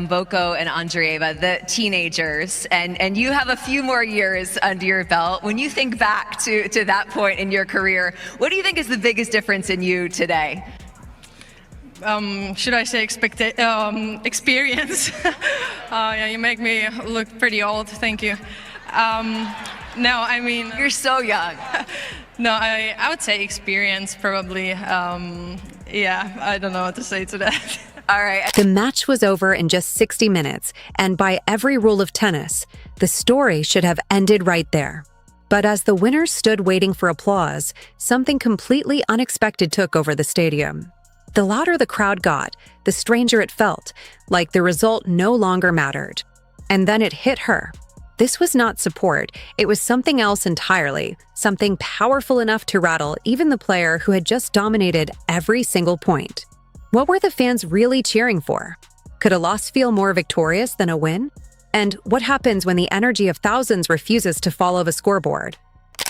Mboko and Andreeva, the teenagers, and you have a few more years under your belt. When you think back to that point in your career, what do you think is the biggest difference in you today? Should I say experience? Yeah, you make me look pretty old. Thank you. No, I mean... You're so young. No, I would say experience, probably. Yeah, I don't know what to say to that. All right. The match was over in just 60 minutes, and by every rule of tennis, the story should have ended right there. But as the winners stood waiting for applause, something completely unexpected took over the stadium. The louder the crowd got, the stranger it felt, like the result no longer mattered. And then it hit her. This was not support, it was something else entirely, something powerful enough to rattle even the player who had just dominated every single point. What were the fans really cheering for? Could a loss feel more victorious than a win? And what happens when the energy of thousands refuses to follow the scoreboard?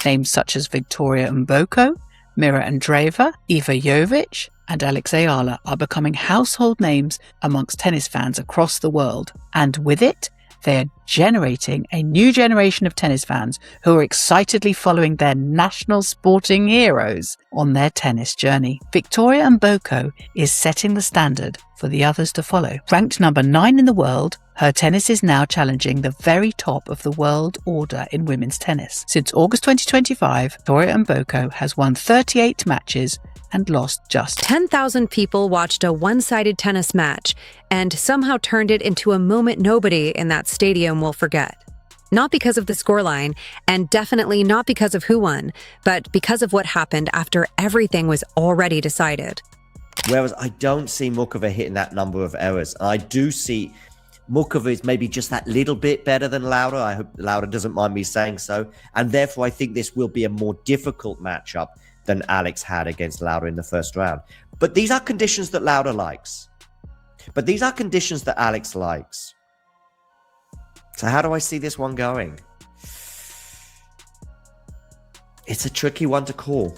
Names such as Victoria Mboko, Mira Andreeva, Iva Jovic, and Alex Eala are becoming household names amongst tennis fans across the world. And with it, they are generating a new generation of tennis fans who are excitedly following their national sporting heroes on their tennis journey. Victoria Mboko is setting the standard for the others to follow. Ranked number 9 in the world, her tennis is now challenging the very top of the world order in women's tennis. Since August 2025, Victoria Mboko has won 38 matches and lost just 10,000 people watched a one-sided tennis match and somehow turned it into a moment nobody in that stadium will forget. Not because of the scoreline, and definitely not because of who won, but because of what happened after everything was already decided. Whereas I don't see Muchova hitting that number of errors. I do see Muchova is maybe just that little bit better than Lauda. I hope Lauda doesn't mind me saying so. And therefore, I think this will be a more difficult matchup than Alex had against Lauda in the first round. But these are conditions that Lauda likes. But these are conditions that Alex likes. So how do I see this one going? It's a tricky one to call.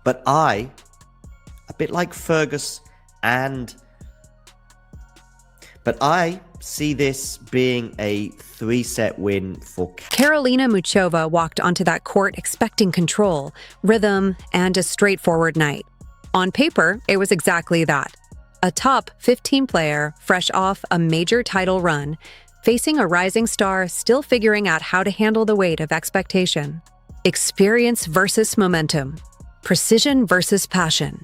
But a bit like Fergus but I see this being a 3-set win for Karolína Muchová walked onto that court expecting control, rhythm, and a straightforward night. On paper, it was exactly that. A top 15 player, fresh off a major title run, facing a rising star still figuring out how to handle the weight of expectation. Experience versus momentum. Precision versus passion.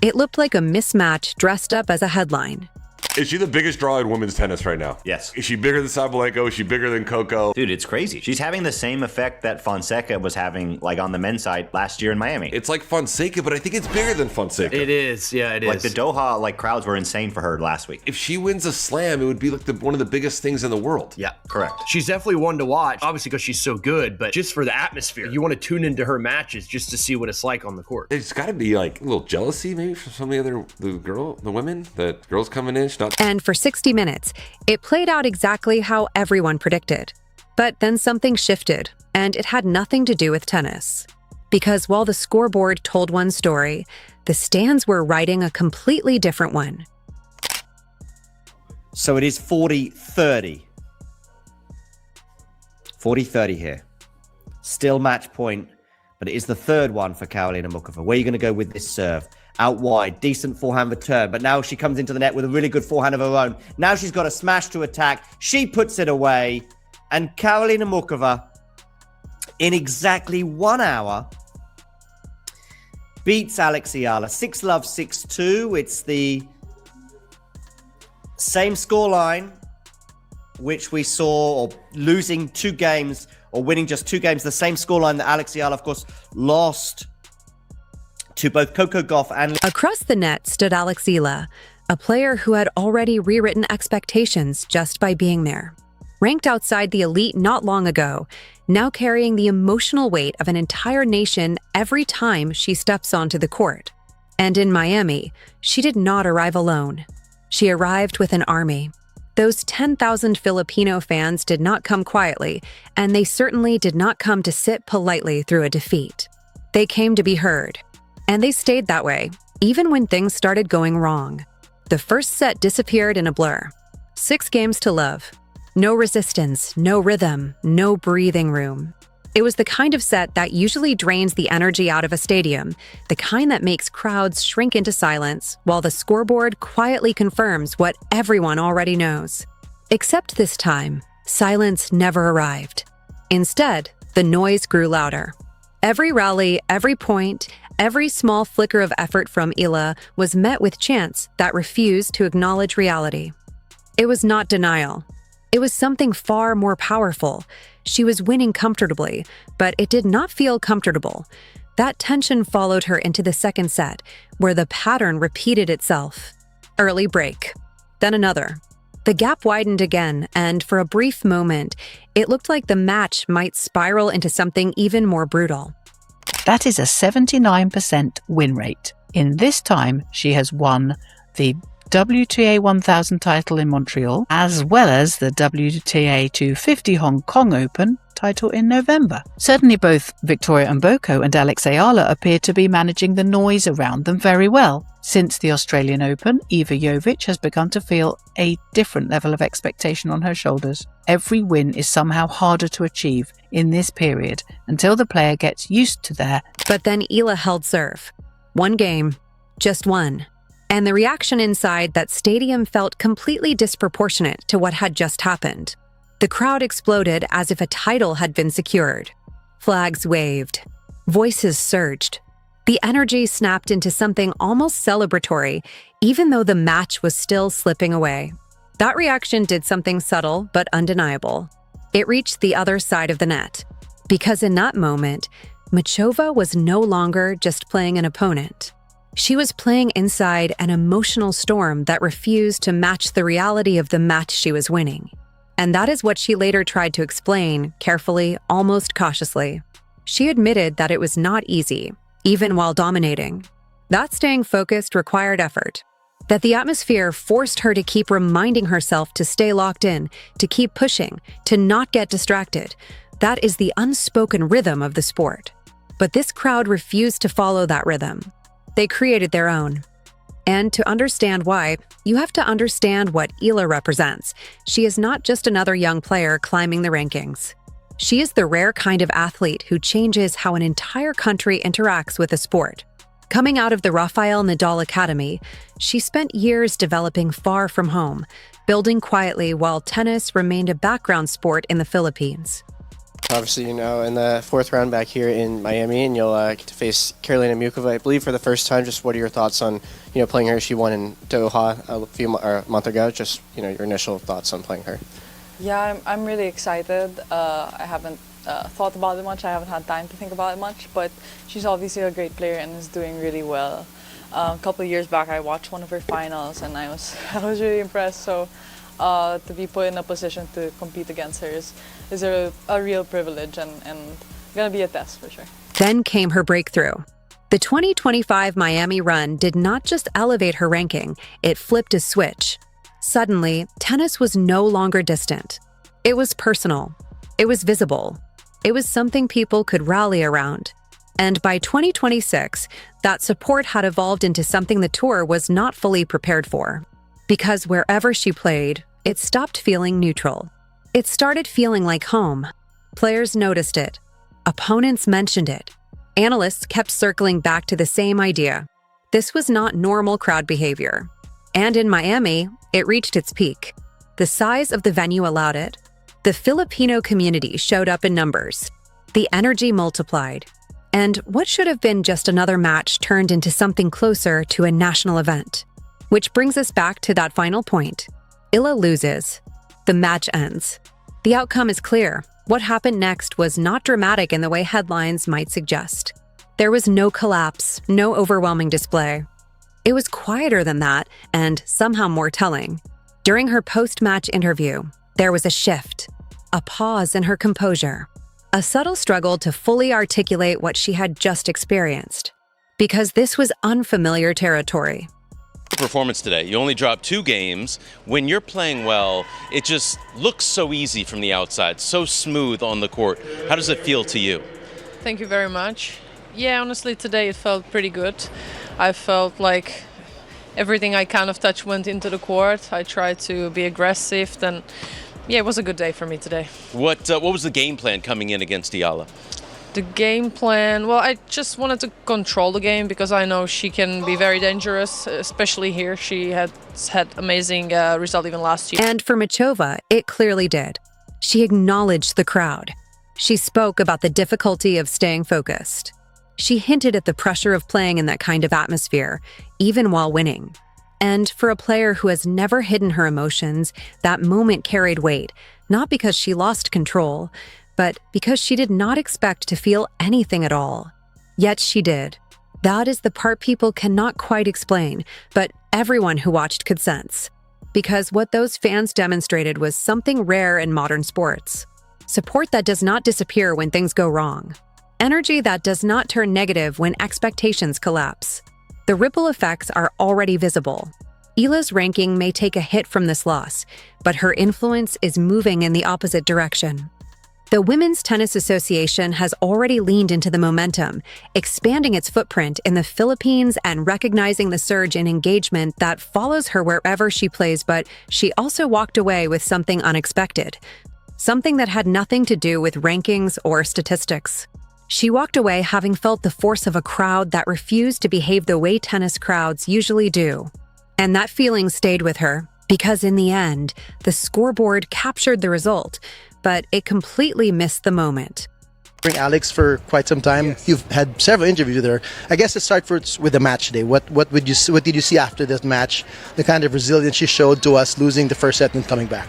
It looked like a mismatch dressed up as a headline. Is she the biggest draw in women's tennis right now? Yes. Is she bigger than Sabalenka? Is she bigger than Coco? Dude, it's crazy. She's having the same effect that Fonseca was having, like, on the men's side last year in Miami. It's like Fonseca, but I think it's bigger than Fonseca. It is. Yeah, it is. Like, the Doha, like, crowds were insane for her last week. If she wins a slam, it would be like one of the biggest things in the world. Yeah, correct. She's definitely one to watch, obviously because she's so good, but just for the atmosphere. You want to tune into her matches just to see what it's like on the court. It's got to be like a little jealousy maybe from some of the women, that girls coming in. And for 60 minutes, it played out exactly how everyone predicted. But then something shifted, and it had nothing to do with tennis. Because while the scoreboard told one story, the stands were writing a completely different one. So it is 40-30. 40-30 here. Still match point, but it is the third one for Karolina Muchová. Where are you going to go with this serve? Out wide, decent forehand return, but now she comes into the net with a really good forehand of her own. Now she's got a smash to attack. She puts it away, and Karolina Muchová, in exactly 1 hour, beats Alex Eala 6-love, 6-2. It's the same scoreline which we saw, or losing 2 games or winning just 2 games, the same scoreline that Alex Eala, of course, lost to both Coco Gauff and... Across the net stood Alex Eala, a player who had already rewritten expectations just by being there. Ranked outside the elite not long ago, now carrying the emotional weight of an entire nation every time she steps onto the court. And in Miami, she did not arrive alone. She arrived with an army. Those 10,000 Filipino fans did not come quietly, and they certainly did not come to sit politely through a defeat. They came to be heard. And they stayed that way, even when things started going wrong. The first set disappeared in a blur. 6 games to love. No resistance, no rhythm, no breathing room. It was the kind of set that usually drains the energy out of a stadium, the kind that makes crowds shrink into silence, while the scoreboard quietly confirms what everyone already knows. Except this time, silence never arrived. Instead, the noise grew louder. Every rally, every point, every small flicker of effort from Eala was met with chants that refused to acknowledge reality. It was not denial. It was something far more powerful. She was winning comfortably, but it did not feel comfortable. That tension followed her into the second set, where the pattern repeated itself. Early break, then another. The gap widened again, and for a brief moment, it looked like the match might spiral into something even more brutal. That is a 79% win rate. In this time, she has won the WTA 1000 title in Montreal, as well as the WTA 250 Hong Kong Open title in November. Certainly both Victoria Mboko and Alex Eala appear to be managing the noise around them very well. Since the Australian Open, Iva Jovic has begun to feel a different level of expectation on her shoulders. Every win is somehow harder to achieve in this period until the player gets used to their... But then Eala held serve. One game, just one. And the reaction inside that stadium felt completely disproportionate to what had just happened. The crowd exploded as if a title had been secured. Flags waved. Voices surged. The energy snapped into something almost celebratory, even though the match was still slipping away. That reaction did something subtle but undeniable. It reached the other side of the net. Because in that moment, Muchova was no longer just playing an opponent. She was playing inside an emotional storm that refused to match the reality of the match she was winning. And that is what she later tried to explain, carefully, almost cautiously. She admitted that it was not easy, even while dominating. That staying focused required effort. That the atmosphere forced her to keep reminding herself to stay locked in, to keep pushing, to not get distracted. That is the unspoken rhythm of the sport. But this crowd refused to follow that rhythm. They created their own. And to understand why, you have to understand what Eala represents. She is not just another young player climbing the rankings. She is the rare kind of athlete who changes how an entire country interacts with a sport. Coming out of the Rafael Nadal Academy, she spent years developing far from home, building quietly while tennis remained a background sport in the Philippines. Obviously, in the fourth round back here in Miami, and you'll get to face Karolína Muchová, I believe, for the first time. Just what are your thoughts on, playing her? She won in Doha a month ago. Just, your initial thoughts on playing her. Yeah, I'm really excited. I haven't thought about it much. I haven't had time to think about it much, but she's obviously a great player and is doing really well. A couple of years back, I watched one of her finals, and I was really impressed. So to be put in a position to compete against her is a real privilege and gonna be a test for sure. Then came her breakthrough. The 2025 Miami run did not just elevate her ranking, it flipped a switch. Suddenly, tennis was no longer distant. It was personal. It was visible. It was something people could rally around. And by 2026, that support had evolved into something the tour was not fully prepared for. Because wherever she played, it stopped feeling neutral. It started feeling like home. Players noticed it. Opponents mentioned it. Analysts kept circling back to the same idea. This was not normal crowd behavior. And in Miami, it reached its peak. The size of the venue allowed it. The Filipino community showed up in numbers. The energy multiplied. And what should have been just another match turned into something closer to a national event. Which brings us back to that final point. Eala loses. The match ends. The outcome is clear. What happened next was not dramatic in the way headlines might suggest. There was no collapse, no overwhelming display. It was quieter than that, and somehow more telling. During her post-match interview, there was a shift, a pause in her composure, a subtle struggle to fully articulate what she had just experienced. Because this was unfamiliar territory. Performance today. You only dropped 2 games. When you're playing well, it just looks so easy from the outside, so smooth on the court. How does it feel to you? Thank you very much. Yeah, honestly, today it felt pretty good. I felt like everything I kind of touched went into the court. I tried to be aggressive, and yeah, it was a good day for me today. What was the game plan coming in against Eala? The game plan, well, I just wanted to control the game because I know she can be very dangerous, especially here. She had amazing result even last year. And for Muchova, it clearly did. She acknowledged the crowd. She spoke about the difficulty of staying focused. She hinted at the pressure of playing in that kind of atmosphere, even while winning. And for a player who has never hidden her emotions, that moment carried weight, not because she lost control, but because she did not expect to feel anything at all. Yet she did. That is the part people cannot quite explain, but everyone who watched could sense. Because what those fans demonstrated was something rare in modern sports. Support that does not disappear when things go wrong. Energy that does not turn negative when expectations collapse. The ripple effects are already visible. Eala's ranking may take a hit from this loss, but her influence is moving in the opposite direction. The Women's Tennis Association has already leaned into the momentum, expanding its footprint in the Philippines and recognizing the surge in engagement that follows her wherever she plays, but she also walked away with something unexpected, something that had nothing to do with rankings or statistics. She walked away having felt the force of a crowd that refused to behave the way tennis crowds usually do. And that feeling stayed with her, because in the end, the scoreboard captured the result, but it completely missed the moment. Alex for quite some time. Yes. You've had several interviews with her. I guess let's start with the match today. What did you see after this match? The kind of resilience she showed to us, losing the first set and coming back.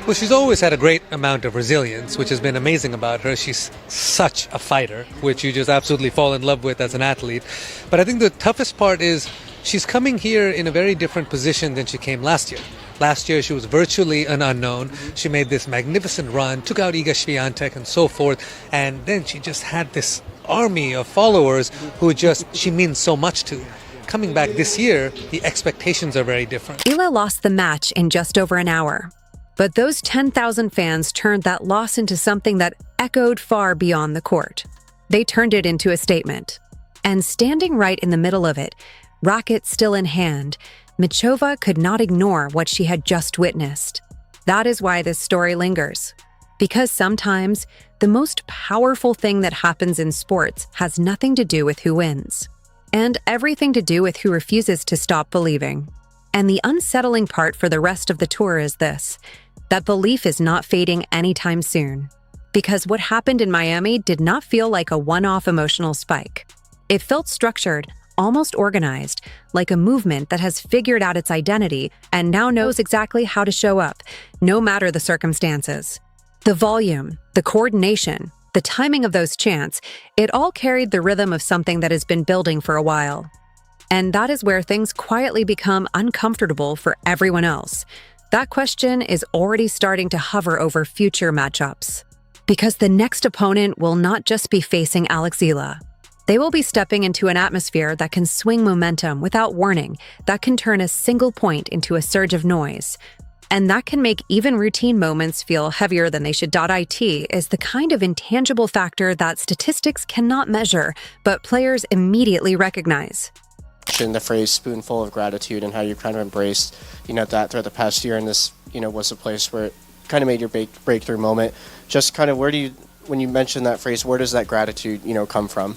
Well, she's always had a great amount of resilience, which has been amazing about her. She's such a fighter, which you just absolutely fall in love with as an athlete. But I think the toughest part is she's coming here in a very different position than she came last year. Last year, she was virtually an unknown. She made this magnificent run, took out Iga Swiatek and so forth, and then she just had this army of followers who she means so much to. Coming back this year, the expectations are very different. Eala lost the match in just over an hour. But those 10,000 fans turned that loss into something that echoed far beyond the court. They turned it into a statement. And standing right in the middle of it, racket still in hand, Muchova could not ignore what she had just witnessed. That is why this story lingers. Because sometimes, the most powerful thing that happens in sports has nothing to do with who wins, and everything to do with who refuses to stop believing. And the unsettling part for the rest of the tour is this: that belief is not fading anytime soon. Because what happened in Miami did not feel like a one-off emotional spike. It felt structured, almost organized, like a movement that has figured out its identity and now knows exactly how to show up, no matter the circumstances. The volume, the coordination, the timing of those chants, it all carried the rhythm of something that has been building for a while. And that is where things quietly become uncomfortable for everyone else. That question is already starting to hover over future matchups. Because the next opponent will not just be facing Alex Eala. They will be stepping into an atmosphere that can swing momentum without warning, that can turn a single point into a surge of noise. And that can make even routine moments feel heavier than they should. It is the kind of intangible factor that statistics cannot measure, but players immediately recognize. The phrase spoonful of gratitude and how you kind of embraced, that throughout the past year, and this, was a place where it kind of made your breakthrough moment. Just kind of when you mention that phrase, where does that gratitude, come from?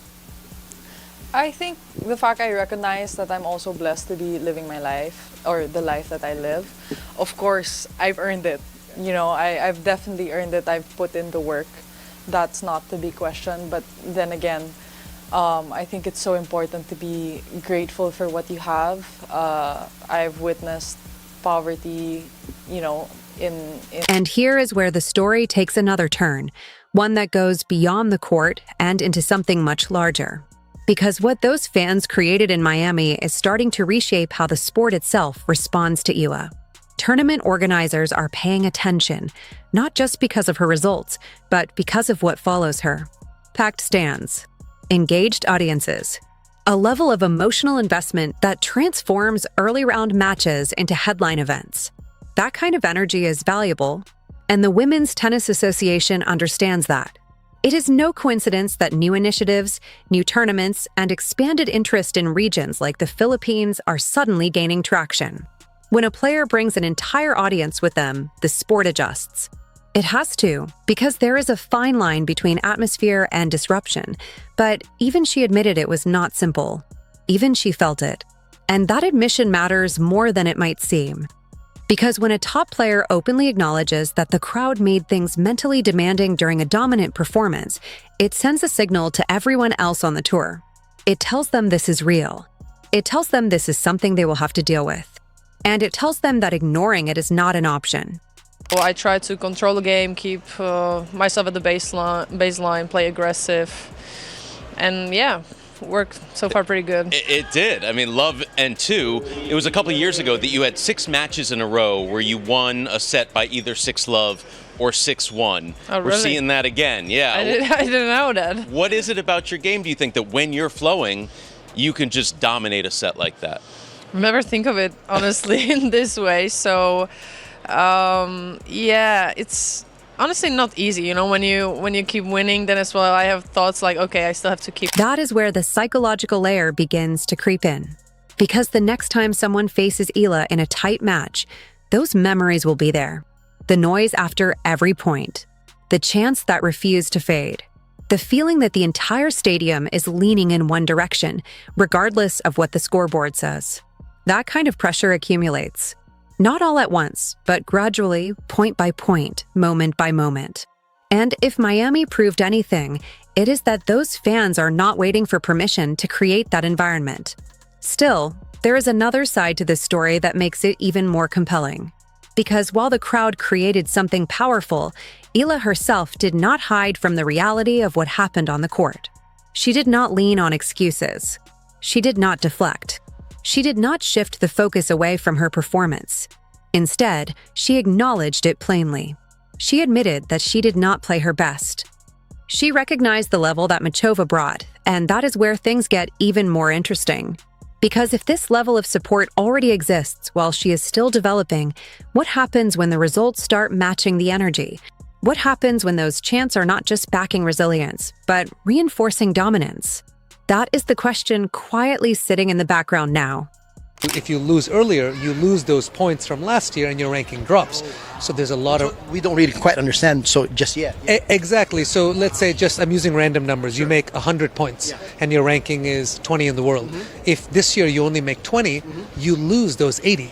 I think the fact I recognize that I'm also blessed to be living my life, or the life that I live. Of course, I've earned it. I've definitely earned it. I've put in the work. That's not to be questioned. But then again, I think it's so important to be grateful for what you have. I've witnessed poverty, And here is where the story takes another turn, one that goes beyond the court and into something much larger. Because what those fans created in Miami is starting to reshape how the sport itself responds to Eala. Tournament organizers are paying attention, not just because of her results, but because of what follows her. Packed stands, engaged audiences, a level of emotional investment that transforms early round matches into headline events. That kind of energy is valuable, and the Women's Tennis Association understands that. It is no coincidence that new initiatives, new tournaments, and expanded interest in regions like the Philippines are suddenly gaining traction. When a player brings an entire audience with them, the sport adjusts. It has to, because there is a fine line between atmosphere and disruption, but even she admitted it was not simple. Even she felt it. And that admission matters more than it might seem. Because when a top player openly acknowledges that the crowd made things mentally demanding during a dominant performance, it sends a signal to everyone else on the tour. It tells them this is real. It tells them this is something they will have to deal with. And it tells them that ignoring it is not an option. Well, I try to control the game, keep myself at the baseline, play aggressive, and yeah, worked so far pretty good. It did. I mean, love and two. It was a couple of years ago that you had 6 matches in a row where you won a set by either 6-love or 6-1. Oh, We're really? seeing that again. Yeah. I didn't know that. What is it about your game, do you think, that when you're flowing, you can just dominate a set like that? I never think of it, honestly, in this way. So, yeah, it's honestly not easy. You know, when you keep winning, then as well, I have thoughts like, okay, I still have to keep. That is where the psychological layer begins to creep in. Because the next time someone faces Eala in a tight match, those memories will be there. The noise after every point. The chants that refuse to fade. The feeling that the entire stadium is leaning in one direction, regardless of what the scoreboard says. That kind of pressure accumulates. Not all at once, but gradually, point by point, moment by moment. And if Miami proved anything, it is that those fans are not waiting for permission to create that environment. Still, there is another side to this story that makes it even more compelling. Because while the crowd created something powerful, Eala herself did not hide from the reality of what happened on the court. She did not lean on excuses. She did not deflect. She did not shift the focus away from her performance. Instead, she acknowledged it plainly. She admitted that she did not play her best. She recognized the level that Muchova brought, and that is where things get even more interesting. Because if this level of support already exists while she is still developing, what happens when the results start matching the energy? What happens when those chants are not just backing resilience, but reinforcing dominance? That is the question quietly sitting in the background now. If you lose earlier, you lose those points from last year and your ranking drops. So there's a lot of... We don't really quite understand so just yet. Exactly. So let's say I'm using random numbers. You make 100 points and your ranking is 20 in the world. If this year you only make 20, you lose those 80.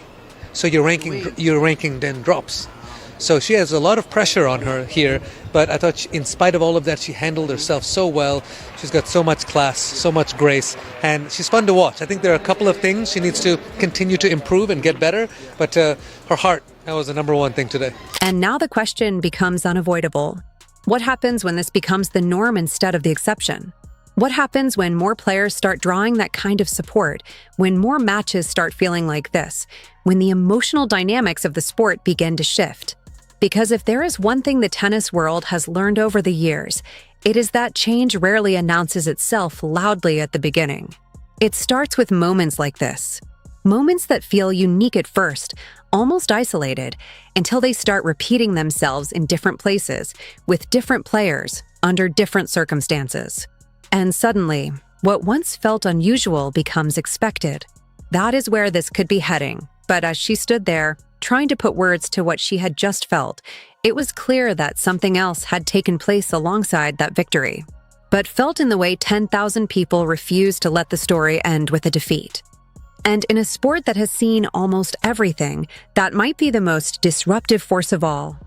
So your ranking then drops. So she has a lot of pressure on her here, but I thought in spite of all of that, she handled herself so well. She's got so much class, so much grace, and she's fun to watch. I think there are a couple of things she needs to continue to improve and get better, but her heart, that was the number one thing today. And now the question becomes unavoidable. What happens when this becomes the norm instead of the exception? What happens when more players start drawing that kind of support, when more matches start feeling like this, when the emotional dynamics of the sport begin to shift? Because if there is one thing the tennis world has learned over the years, it is that change rarely announces itself loudly at the beginning. It starts with moments like this. Moments that feel unique at first, almost isolated, until they start repeating themselves in different places, with different players, under different circumstances. And suddenly, what once felt unusual becomes expected. That is where this could be heading. But as she stood there, trying to put words to what she had just felt, it was clear that something else had taken place alongside that victory, but felt in the way 10,000 people refused to let the story end with a defeat. And in a sport that has seen almost everything, that might be the most disruptive force of all,